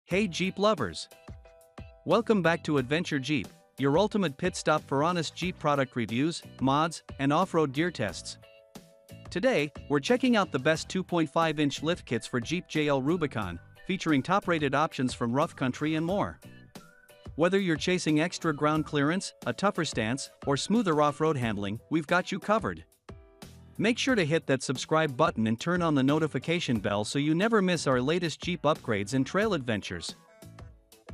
Hey Jeep lovers! Welcome back to Adventure Jeep, your ultimate pit stop for honest Jeep product reviews, mods, and off-road gear tests. Today, we're checking out the best 2.5-inch lift kits for Jeep JL Rubicon, featuring top-rated options from rough country and more. Whether you're chasing extra ground clearance, a tougher stance, or smoother off-road handling, we've got you covered. Make sure to hit that subscribe button and turn on the notification bell so you never miss our latest Jeep upgrades and trail adventures.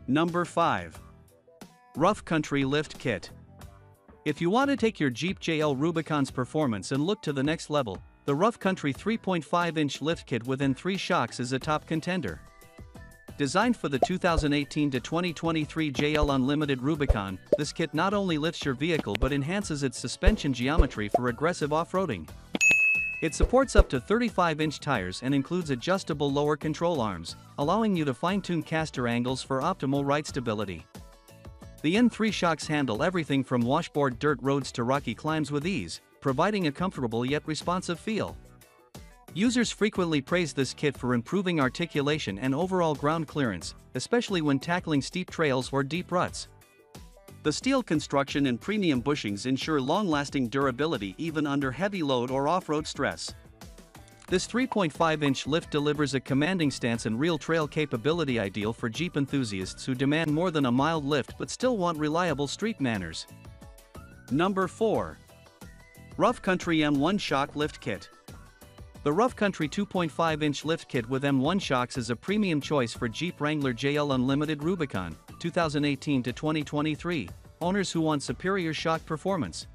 Number 5. Rough Country Lift Kit. If you want to take your Jeep JL Rubicon's performance and look to the next level, the Rough Country 3.5-inch lift kit with N3 shocks is a top contender. Designed for the 2018 to 2023 JL Unlimited Rubicon, this kit not only lifts your vehicle but enhances its suspension geometry for aggressive off-roading. It supports up to 35-inch tires and includes adjustable lower control arms, allowing you to fine-tune caster angles for optimal ride stability. The N3 shocks handle everything from washboard dirt roads to rocky climbs with ease, providing a comfortable yet responsive feel. Users frequently praise this kit for improving articulation and overall ground clearance, especially when tackling steep trails or deep ruts. The steel construction and premium bushings ensure long-lasting durability even under heavy load or off-road stress. This 3.5-inch lift delivers a commanding stance and real trail capability ideal for Jeep enthusiasts who demand more than a mild lift but still want reliable street manners. Number 4. Rough Country M1 Shock Lift Kit. The Rough Country 2.5-inch lift kit with M1 shocks is a premium choice for Jeep Wrangler JL Unlimited Rubicon, 2018 to 2023, owners who want superior shock performance.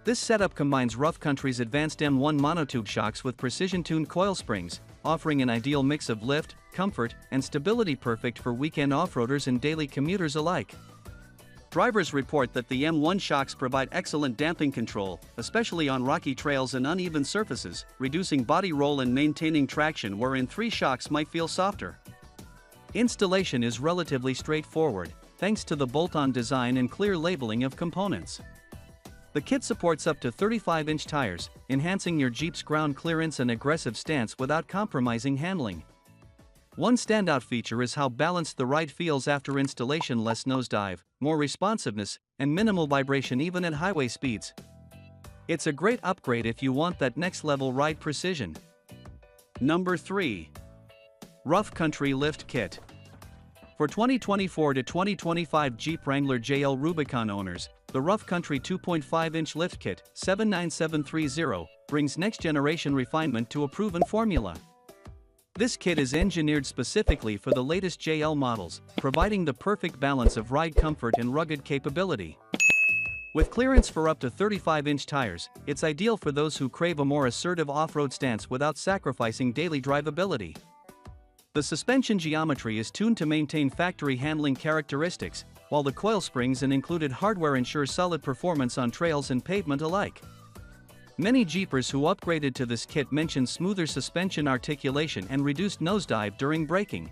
This setup combines Rough Country's advanced M1 monotube shocks with precision-tuned coil springs, offering an ideal mix of lift, comfort, and stability perfect for weekend off-roaders and daily commuters alike. Drivers report that the M1 shocks provide excellent damping control, especially on rocky trails and uneven surfaces, reducing body roll and maintaining traction where N3 shocks might feel softer. Installation is relatively straightforward, thanks to the bolt-on design and clear labeling of components. The kit supports up to 35-inch tires, enhancing your Jeep's ground clearance and aggressive stance without compromising handling. One standout feature is how balanced the ride feels after installation: less nosedive, more responsiveness, and minimal vibration even at highway speeds. It's a great upgrade if you want that next-level ride precision. Number 3. Rough Country Lift Kit. For 2024 to 2025 Jeep Wrangler JL Rubicon owners, the Rough Country 2.5-inch lift kit, 79730, brings next-generation refinement to a proven formula. This kit is engineered specifically for the latest JL models, providing the perfect balance of ride comfort and rugged capability. With clearance for up to 35-inch tires, it's ideal for those who crave a more assertive off-road stance without sacrificing daily drivability. The suspension geometry is tuned to maintain factory handling characteristics, while the coil springs and included hardware ensure solid performance on trails and pavement alike. Many Jeepers who upgraded to this kit mention smoother suspension articulation and reduced nosedive during braking.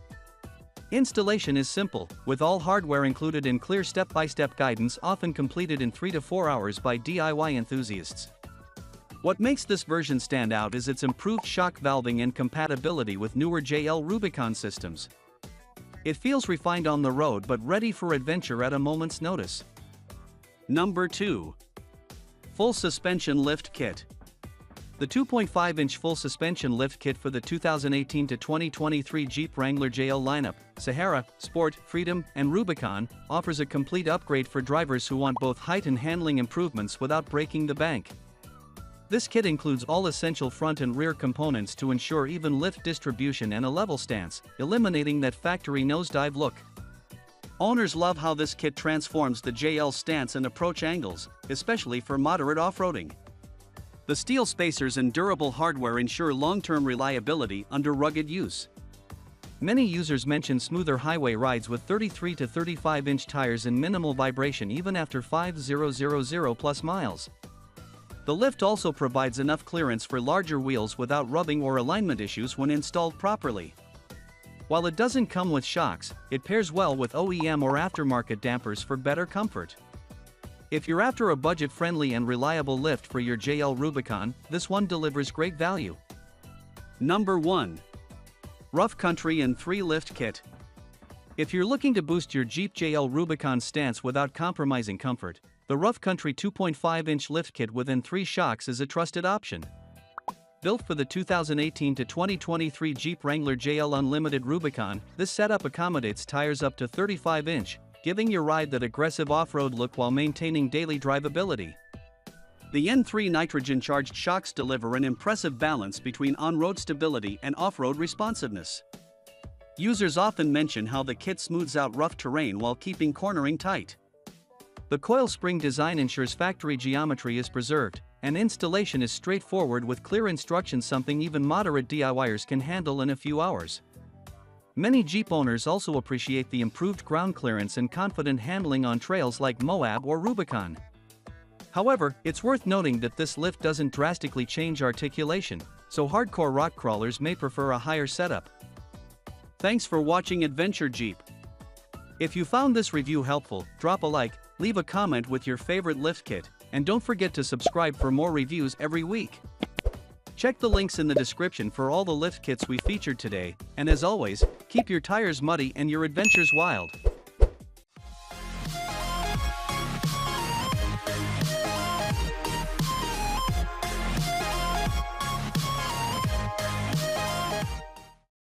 Installation is simple, with all hardware included in clear step-by-step guidance often completed in 3 to 4 hours by DIY enthusiasts. What makes this version stand out is its improved shock valving and compatibility with newer JL Rubicon systems. It feels refined on the road but ready for adventure at a moment's notice. Number 2. Full Suspension Lift Kit. The 2.5-inch full suspension lift kit for the 2018 to 2023 Jeep Wrangler JL lineup, Sahara, Sport, Freedom, and Rubicon, offers a complete upgrade for drivers who want both height and handling improvements without breaking the bank. This kit includes all essential front and rear components to ensure even lift distribution and a level stance, eliminating that factory nosedive look. Owners love how this kit transforms the JL stance and approach angles, especially for moderate off-roading. The steel spacers and durable hardware ensure long-term reliability under rugged use. Many users mention smoother highway rides with 33 to 35-inch tires and minimal vibration even after 5,000+ miles. The lift also provides enough clearance for larger wheels without rubbing or alignment issues when installed properly. While it doesn't come with shocks, it pairs well with OEM or aftermarket dampers for better comfort. If you're after a budget-friendly and reliable lift for your JL Rubicon, this one delivers great value. Number 1. Rough Country N3 Lift Kit. If you're looking to boost your Jeep JL Rubicon stance without compromising comfort, the Rough Country 2.5-inch lift kit within 3 shocks is a trusted option. Built for the 2018 to 2023 Jeep Wrangler JL Unlimited Rubicon, this setup accommodates tires up to 35-inch, giving your ride that aggressive off-road look while maintaining daily drivability. The N3 nitrogen-charged shocks deliver an impressive balance between on-road stability and off-road responsiveness. Users often mention how the kit smooths out rough terrain while keeping cornering tight. The coil spring design ensures factory geometry is preserved, and installation is straightforward with clear instructions, something even moderate DIYers can handle in a few hours. Many Jeep owners also appreciate the improved ground clearance and confident handling on trails like Moab or Rubicon. However, it's worth noting that this lift doesn't drastically change articulation, so hardcore rock crawlers may prefer a higher setup. Thanks for watching Adventure Jeep. If you found this review helpful, drop a like, leave a comment with your favorite lift kit, and don't forget to subscribe for more reviews every week. Check the links in the description for all the lift kits we featured today, and as always, keep your tires muddy and your adventures wild.